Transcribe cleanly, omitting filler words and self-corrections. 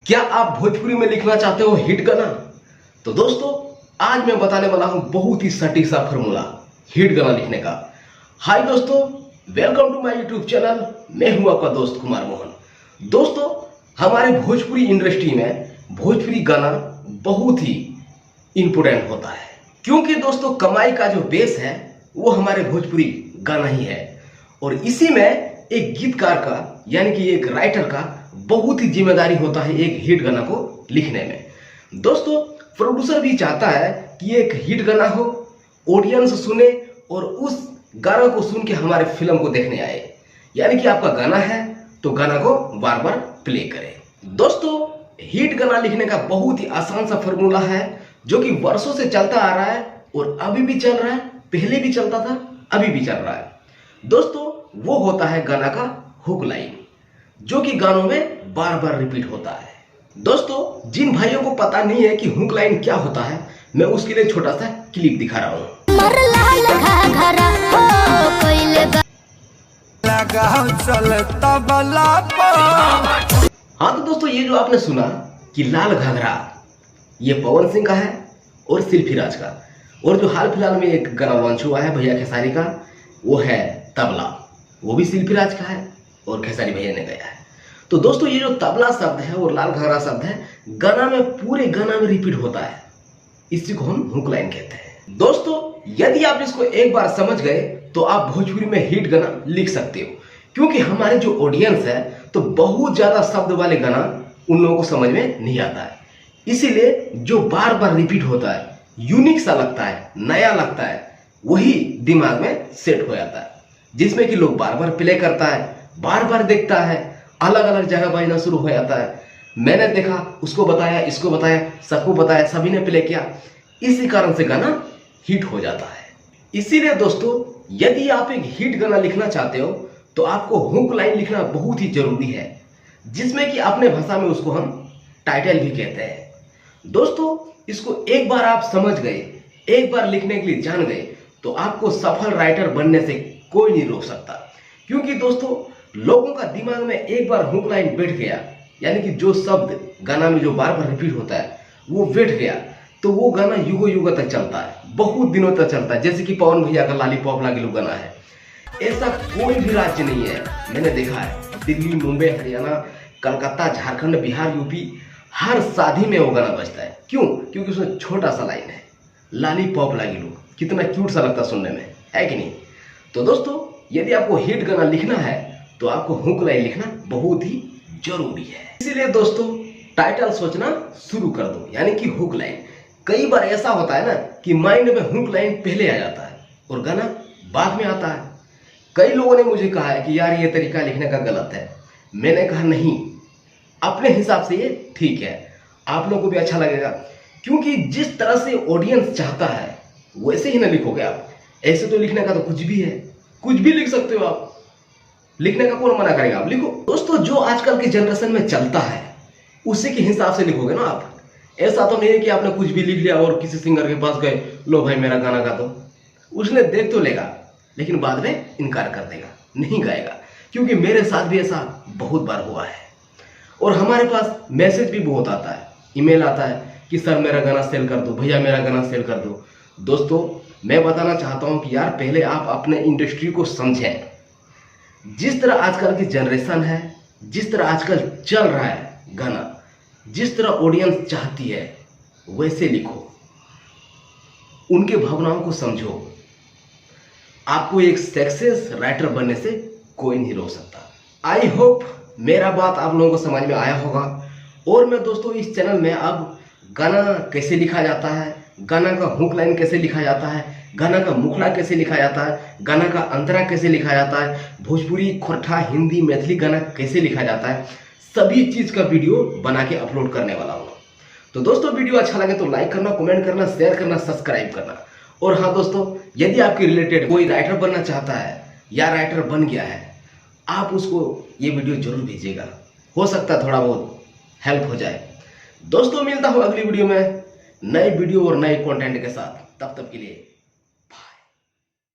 क्या आप भोजपुरी में लिखना चाहते हो हिट गाना? तो दोस्तों आज मैं बताने वाला हूं बहुत ही सटीक सा फॉर्मूला हिट गाना लिखने का। हाय दोस्तों, welcome to my YouTube channel. मैं हूं आपका दोस्त कुमार मोहन। दोस्तों हमारे भोजपुरी इंडस्ट्री में भोजपुरी गाना बहुत ही इंपोर्टेंट होता है, क्योंकि दोस्तों कमाई का जो बेस है वो हमारे भोजपुरी गाना ही है। और इसी में एक गीतकार का यानी कि एक राइटर का बहुत ही जिम्मेदारी होता है एक हिट गाना को लिखने में। दोस्तों प्रोड्यूसर भी चाहता है कि एक हिट गाना हो, ऑडियंस सुने और उस गाना को सुन के हमारे फिल्म को देखने आए। यानी कि आपका गाना है तो गाना को बार बार प्ले करें। दोस्तों हिट गाना लिखने का बहुत ही आसान सा फॉर्मूला है जो कि वर्षों से चलता आ रहा है और अभी भी चल रहा है, पहले भी चलता था, अभी भी चल रहा है। दोस्तों वो होता है गाना का हुक लाइन, जो कि गानों में बार बार रिपीट होता है। दोस्तों जिन भाइयों को पता नहीं है कि हुक लाइन क्या होता है, मैं उसके लिए छोटा सा क्लिप दिखा रहा हूँ। हाँ तो दोस्तों ये जो आपने सुना कि लाल घाघरा, ये पवन सिंह का है और सिल्फी राज का। और जो हाल फिलहाल में एक गाना लॉन्च हुआ है भैया खेसारी का, वो है तबला, वो भी सिल्फी राज का है और खेसारी भैया ने गाया है। तो दोस्तों ये जो तबला शब्द है और लाल घाघरा शब्द है गाना में, पूरे गाना में रिपीट होता है, इसी को हम हुक लाइन कहते हैं। दोस्तों यदि आप इसको एक बार समझ गए तो आप भोजपुरी में हिट गाना लिख सकते हो, क्योंकि हमारे जो ऑडियंस है तो बहुत ज्यादा शब्द वाले गाना उन लोगों को समझ में नहीं आता है। इसीलिए जो बार बार रिपीट होता है, यूनिक सा लगता है, नया लगता है, वही दिमाग में सेट हो जाता है, जिसमें कि लोग बार बार प्ले करता है, बार बार देखता है, अलग अलग जगह बजना शुरू हो जाता है। मैंने देखा, उसको बताया, इसको बताया, सबको बताया, सभी ने प्ले किया, इसी कारण से गाना हिट हो जाता है। इसीलिए दोस्तों यदि आप एक हिट गाना लिखना चाहते हो तो आपको हुक लाइन लिखना बहुत ही जरूरी है, जिसमें कि अपने भाषा में उसको हम टाइटल भी कहते हैं। दोस्तों इसको एक बार आप समझ गए, एक बार लिखने के लिए जान गए, तो आपको सफल राइटर बनने से कोई नहीं रोक सकता। क्योंकि दोस्तों लोगों का दिमाग में एक बार हुक लाइन बैठ गया, यानी कि जो शब्द गाना में जो बार बार रिपीट होता है वो बैठ गया, तो वो गाना युगों युगों तक चलता है, बहुत दिनों तक चलता है। जैसे कि पवन भैया का लॉलीपॉप लागिलू गाना है, ऐसा कोई भी राज्य नहीं है, मैंने देखा है, दिल्ली, मुंबई, हरियाणा, कलकत्ता, झारखंड, बिहार, यूपी, हर शादी में वो गाना बजता है। क्यों? क्योंकि उसमें छोटा सा लाइन है, लॉलीपॉप लागिलू, कितना क्यूट सा लगता सुनने में, है कि नहीं? तो दोस्तों यदि आपको हिट गाना लिखना है तो आपको हुक लाइन लिखना बहुत ही जरूरी है। इसीलिए दोस्तों टाइटल सोचना शुरू कर दो, यानी कि हुक लाइन। कई बार ऐसा होता है ना कि माइंड में हुक लाइन पहले आ जाता है और गाना बाद में आता है। कई लोगों ने मुझे कहा है कि यार ये तरीका लिखने का गलत है। मैंने कहा नहीं, अपने हिसाब से ये ठीक है, आप लोगों को भी अच्छा लगेगा, क्योंकि जिस तरह से ऑडियंस चाहता है वैसे ही ना लिखोगे आप। ऐसे तो लिखने का तो कुछ भी है, कुछ भी लिख सकते हो आप, लिखने का कौन मना करेगा, आप लिखो। दोस्तों जो आजकल की जनरेशन में चलता है उसी के हिसाब से लिखोगे ना आप। ऐसा तो नहीं है कि आपने कुछ भी लिख लिया और किसी सिंगर के पास गए, लो भाई मेरा गाना गा दो, उसने देख तो लेगा लेकिन बाद में इनकार कर देगा, नहीं गाएगा। क्योंकि मेरे साथ भी ऐसा बहुत बार हुआ है और हमारे पास मैसेज भी बहुत आता है, ईमेल आता है कि सर मेरा गाना सेल कर दो, भैया मेरा गाना सेल कर दो। दोस्तों मैं बताना चाहता हूं कि यार पहले आप अपने इंडस्ट्री को समझें। जिस तरह आजकल की जनरेशन है, जिस तरह आजकल चल रहा है गाना, जिस तरह ऑडियंस चाहती है वैसे लिखो, उनके भावनाओं को समझो। आपको एक सक्सेस राइटर बनने से कोई नहीं रोक सकता। आई होप मेरा बात आप लोगों को समझ में आया होगा। और मैं दोस्तों इस चैनल में अब गाना कैसे लिखा जाता है, गाना का हुक लाइन कैसे लिखा जाता है, गाना का मुखड़ा कैसे लिखा जाता है, गाना का अंतरा कैसे लिखा जाता है, भोजपुरी, खोरठा, हिंदी, मैथिली गाना कैसे लिखा जाता है, सभी चीज का वीडियो बना के अपलोड करने वाला हूँ। तो दोस्तों वीडियो अच्छा लगे तो लाइक करना, कमेंट करना, शेयर करना, सब्सक्राइब करना। और हाँ दोस्तों यदि आपके रिलेटेड कोई राइटर बनना चाहता है या राइटर बन गया है, आप उसको ये वीडियो जरूर भेजिएगा, हो सकता है थोड़ा बहुत हेल्प हो जाए। दोस्तों मिलता हूँ अगली वीडियो में नए वीडियो और नए कंटेंट के साथ, तब तक के लिए